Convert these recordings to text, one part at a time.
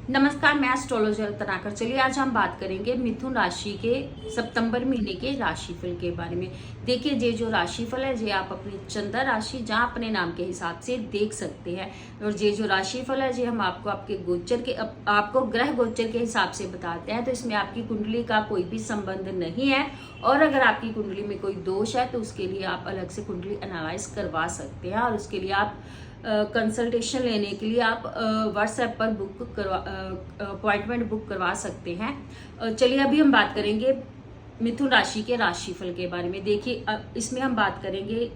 नमस्कार, मैं एस्ट्रोलॉजर तनाकर। चलिए आज हम बात करेंगे मिथुन राशि के सितंबर महीने के राशिफल के बारे में। देखिए, ये जो राशिफल है ये आप अपनी चंद्र राशि जहाँ अपने नाम के हिसाब से देख सकते हैं। और ये जो राशिफल है ये हम आपको आपके गोचर के आपको ग्रह गोचर के हिसाब से बताते हैं। तो इसमें आपकी कुंडली का कोई भी संबंध नहीं है। और अगर आपकी कुंडली में कोई दोष है तो उसके लिए आप अलग से कुंडली एनालाइज करवा सकते हैं। और उसके लिए आप कंसल्टेशन लेने के लिए आप व्हाट्सएप पर अपॉइंटमेंट बुक करवा सकते हैं। चलिए अभी हम बात करेंगे मिथुन राशि के राशिफल के बारे में। देखिए, इसमें हम बात करेंगे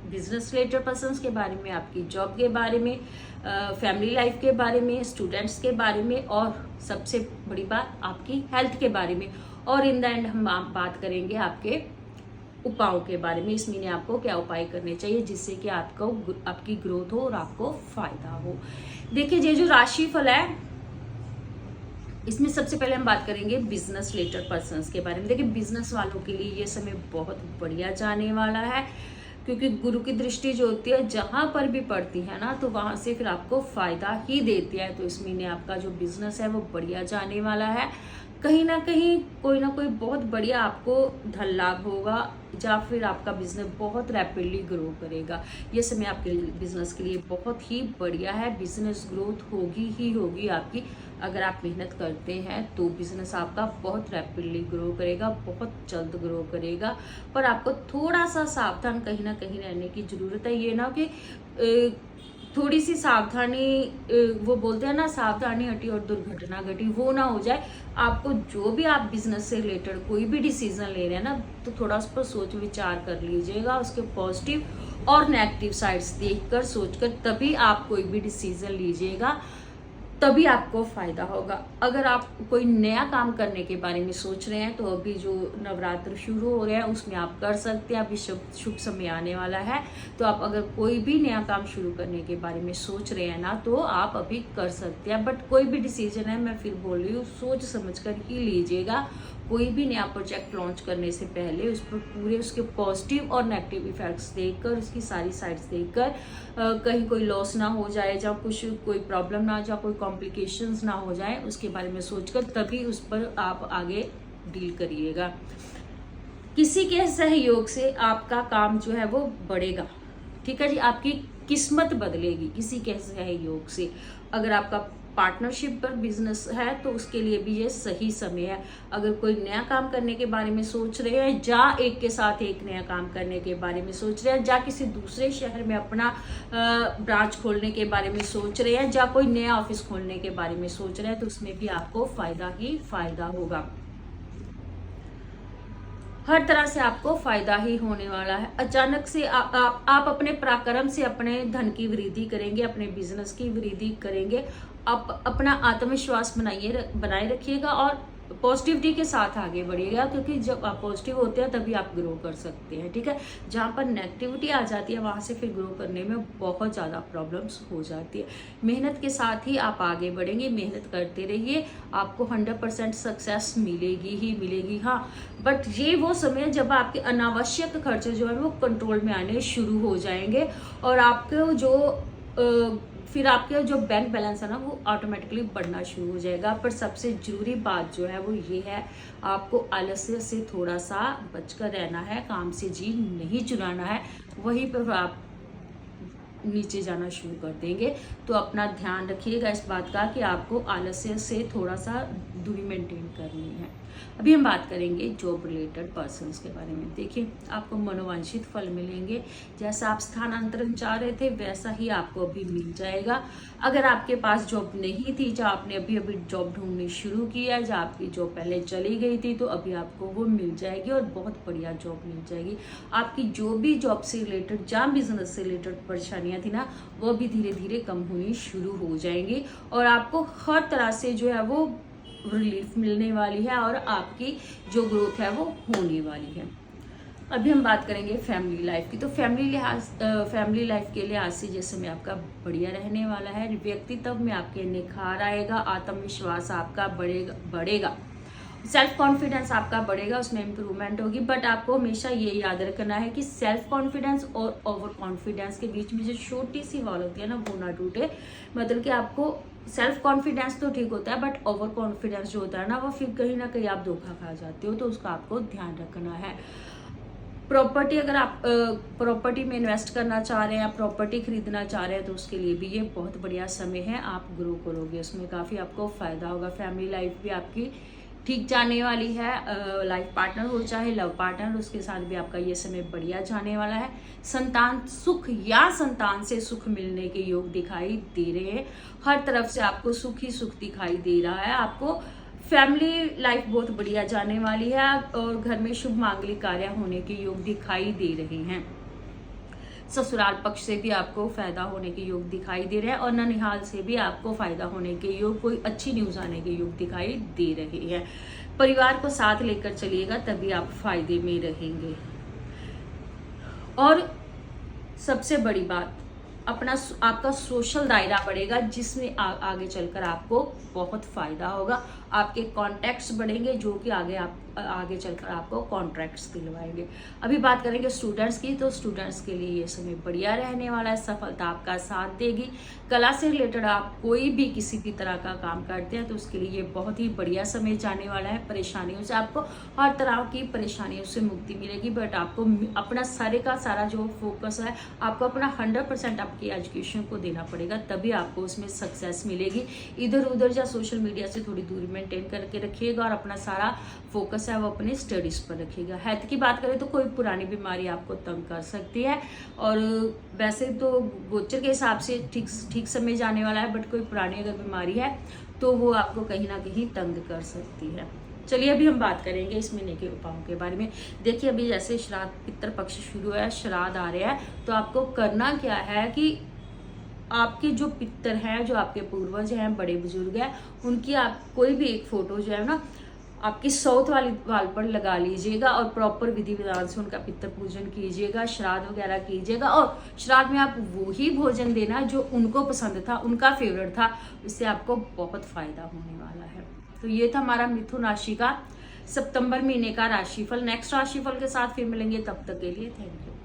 बिजनेस रिलेटेड पर्सन्स के बारे में, आपकी जॉब के बारे में, फैमिली लाइफ के बारे में, स्टूडेंट्स के बारे में, और सबसे बड़ी बात आपकी हेल्थ के बारे में। और इन द एंड हम बात करेंगे आपके उपायों के बारे में। इस महीने आपको क्या उपाय करने चाहिए जिससे कि आपकी ग्रोथ हो और आपको फायदा हो। देखिए, ये जो राशिफल है इसमें सबसे पहले हम बात करेंगे बिजनेस रिलेटेड पर्सन्स के बारे में। देखिए, बिजनेस वालों के लिए ये समय बहुत बढ़िया जाने वाला है, क्योंकि गुरु की दृष्टि जो होती है जहां पर भी पड़ती है ना, तो वहां से फिर आपको फायदा ही देती है। तो इस महीने आपका जो बिजनेस है वो बढ़िया जाने वाला है। कहीं ना कहीं कोई ना कोई बहुत बढ़िया आपको धन लाभ होगा, या फिर आपका बिजनेस बहुत रैपिडली ग्रो करेगा। ये समय आपके बिजनेस के लिए बहुत ही बढ़िया है। बिजनेस ग्रोथ होगी ही होगी आपकी। अगर आप मेहनत करते हैं तो बिजनेस आपका बहुत रैपिडली ग्रो करेगा, बहुत जल्द ग्रो करेगा। पर आपको थोड़ा सा सावधान कहीं ना कहीं रहने की जरूरत है। ये ना कि थोड़ी सी सावधानी, वो बोलते हैं ना, सावधानी हटी और दुर्घटना घटी, वो ना हो जाए। आपको जो भी आप बिजनेस से रिलेटेड कोई भी डिसीजन ले रहे हैं ना, तो थोड़ा उस पर सोच विचार कर लीजिएगा। उसके पॉजिटिव और नेगेटिव साइड्स देखकर सोचकर तभी आप कोई भी डिसीजन लीजिएगा, तभी आपको फायदा होगा। अगर आप कोई नया काम करने के बारे में सोच रहे हैं तो अभी जो नवरात्र शुरू हो रहे हैं उसमें आप कर सकते हैं। अभी शुभ समय आने वाला है, तो आप अगर कोई भी नया काम शुरू करने के बारे में सोच रहे हैं ना, तो आप अभी कर सकते हैं। बट कोई भी डिसीजन है, मैं फिर बोल रही हूँ, सोच समझ कर ही लीजिएगा। कोई भी नया प्रोजेक्ट लॉन्च करने से पहले उस पर पूरे उसके पॉजिटिव और नेगेटिव इफेक्ट्स देखकर, उसकी सारी साइड्स देखकर, कहीं कोई लॉस ना हो जाए, या कुछ कोई प्रॉब्लम ना आ जाए, कोई कॉम्प्लिकेशंस ना हो जाए, उसके बारे में सोचकर तभी उस पर आप आगे डील करिएगा। किसी के सहयोग से आपका काम जो है वो बढ़ेगा। ठीक है जी, आपकी किस्मत बदलेगी किसी के सहयोग से। अगर आपका पार्टनरशिप पर बिजनेस है तो उसके लिए भी ये सही समय है। अगर कोई नया काम करने के बारे में सोच रहे हैं, या एक के साथ एक नया काम करने के बारे में सोच रहे हैं, या किसी दूसरे शहर में अपना ब्रांच खोलने के बारे में सोच रहे हैं, या कोई नया ऑफिस खोलने के बारे में सोच रहे हैं, तो उसमें भी आपको फायदा ही फायदा होगा। हर तरह से आपको फायदा ही होने वाला है। अचानक से आप अपने पराक्रम से अपने धन की वृद्धि करेंगे, अपने बिजनेस की वृद्धि करेंगे। आप अपना आत्मविश्वास बनाए रखिएगा और पॉजिटिविटी के साथ आगे बढ़िएगा, क्योंकि जब आप पॉजिटिव होते हैं तभी आप ग्रो कर सकते हैं। ठीक है, जहाँ पर नेगेटिविटी आ जाती है वहां से फिर ग्रो करने में बहुत ज़्यादा प्रॉब्लम्स हो जाती है। मेहनत के साथ ही आप आगे बढ़ेंगे, मेहनत करते रहिए, आपको 100% सक्सेस मिलेगी ही मिलेगी। हाँ, बट ये वो समय जब आपके अनावश्यक खर्चे जो है वो कंट्रोल में आने शुरू हो जाएंगे, और आपको फिर आपके जो बैंक बैलेंस है ना वो ऑटोमेटिकली बढ़ना शुरू हो जाएगा। पर सबसे जरूरी बात जो है वो ये है, आपको आलस्य से थोड़ा सा बचकर रहना है, काम से जी नहीं चुराना है। वहीं पर आप नीचे जाना शुरू कर देंगे। तो अपना ध्यान रखिएगा इस बात का कि आपको आलस्य से थोड़ा सा दूरी मेंटेन करनी है। अभी हम बात करेंगे जॉब रिलेटेड पर्सन्स के बारे में। देखिए, आपको मनोवांछित फल मिलेंगे। जैसा आप स्थानांतरण चाह रहे थे वैसा ही आपको अभी मिल जाएगा। अगर आपके पास जॉब नहीं थी, या आपने अभी अभी जॉब ढूंढनी शुरू किया, या आपकी जॉब पहले चली गई थी, तो अभी आपको वो मिल जाएगी और बहुत बढ़िया जॉब मिल जाएगी। आपकी जो भी जॉब से रिलेटेड या बिजनेस से रिलेटेड परेशानियां थी ना, वो भी धीरे धीरे कम होनी शुरू हो जाएंगी, और आपको हर तरह से जो है वो रिलीफ मिलने वाली है, और आपकी जो ग्रोथ है वो होने वाली है। अभी हम बात करेंगे फैमिली लाइफ की। तो फैमिली लाइफ के लिहाज से जैसे में आपका बढ़िया रहने वाला है। व्यक्तित्व में आपके निखार आएगा, आत्मविश्वास आपका बढ़ेगा, सेल्फ कॉन्फिडेंस आपका बढ़ेगा, उसमें इंप्रूवमेंट होगी। बट आपको हमेशा ये याद रखना है कि सेल्फ कॉन्फिडेंस और ओवर कॉन्फिडेंस के बीच में जो छोटी सी वॉल होती है ना, वो ना टूटे। मतलब कि आपको सेल्फ कॉन्फिडेंस तो ठीक होता है, बट ओवर कॉन्फिडेंस जो होता है ना, वो फिर कहीं ना कहीं आप धोखा खा जाते हो, तो उसका आपको ध्यान रखना है। प्रॉपर्टी, अगर आप प्रॉपर्टी में इन्वेस्ट करना चाह रहे हैं या प्रॉपर्टी खरीदना चाह रहे हैं, तो उसके लिए भी ये बहुत बढ़िया समय है। आप ग्रो करोगे, उसमें काफ़ी आपको फ़ायदा होगा। फैमिली लाइफ भी आपकी ठीक जाने वाली है। लाइफ पार्टनर हो चाहे लव पार्टनर, उसके साथ भी आपका ये समय बढ़िया जाने वाला है। संतान सुख या संतान से सुख मिलने के योग दिखाई दे रहे हैं। हर तरफ से आपको सुख ही सुख दिखाई दे रहा है। आपको फैमिली लाइफ बहुत बढ़िया जाने वाली है और घर में शुभ मांगलिक कार्य होने के योग दिखाई दे रहे हैं। ससुराल पक्ष से भी आपको फायदा होने के योग दिखाई दे रहे हैं और ननिहाल से भी आपको फायदा होने के योग, कोई अच्छी न्यूज आने के योग दिखाई दे रहे हैं। परिवार को साथ लेकर चलिएगा, तभी आप फायदे में रहेंगे। और सबसे बड़ी बात, आपका सोशल दायरा बढ़ेगा, जिसमें आगे चलकर आपको बहुत फायदा होगा। आपके कॉन्टैक्ट्स बढ़ेंगे, जो कि आगे चलकर आपको कॉन्ट्रैक्ट्स दिलवाएंगे। अभी बात करेंगे स्टूडेंट्स की, तो स्टूडेंट्स के लिए ये समय बढ़िया रहने वाला है। सफलता आपका साथ देगी। कला से रिलेटेड आप कोई भी किसी भी तरह का काम करते हैं, तो उसके लिए ये बहुत ही बढ़िया समय जाने वाला है। परेशानियों से आपको, हर तरह की परेशानियों से मुक्ति मिलेगी, बट आपको अपना सारे का सारा जो फोकस है, आपको अपना 100% आपकी एजुकेशन को देना पड़ेगा, तभी आपको उसमें सक्सेस मिलेगी। इधर उधर या सोशल मीडिया से थोड़ी दूरी मेंटेन करके रखिएगा और अपना सारा फोकस है वो अपने स्टडीज पर रखिएगा। हेल्थ की बात करें तो कोई पुरानी बीमारी आपको तंग कर सकती है, और वैसे तो गोचर के हिसाब से ठीक समय जाने वाला है, बट कोई पुरानी अगर बीमारी है तो वो आपको कहीं ना कहीं तंग कर सकती है। चलिए अभी हम बात करेंगे इस महीने के उपायों के बारे में। देखिए, अभी जैसे श्राद्ध पितृ पक्ष शुरू है, श्राद्ध आ रहे हैं, तो आपको करना क्या है कि आपके जो पितर हैं, जो आपके पूर्वज हैं, बड़े बुजुर्ग हैं, उनकी आप कोई भी एक फोटो जो है ना, आपकी साउथ वाली वाल पर लगा लीजिएगा और प्रॉपर विधि विधान से उनका पितृ पूजन कीजिएगा, श्राद्ध वगैरह कीजिएगा। और श्राद्ध में आप वो ही भोजन देना जो उनको पसंद था, उनका फेवरेट था। इससे आपको बहुत फायदा होने वाला है। तो ये था हमारा मिथुन राशि का सितंबर महीने का राशिफल। नेक्स्ट राशिफल के साथ फिर मिलेंगे, तब तक के लिए थैंक यू।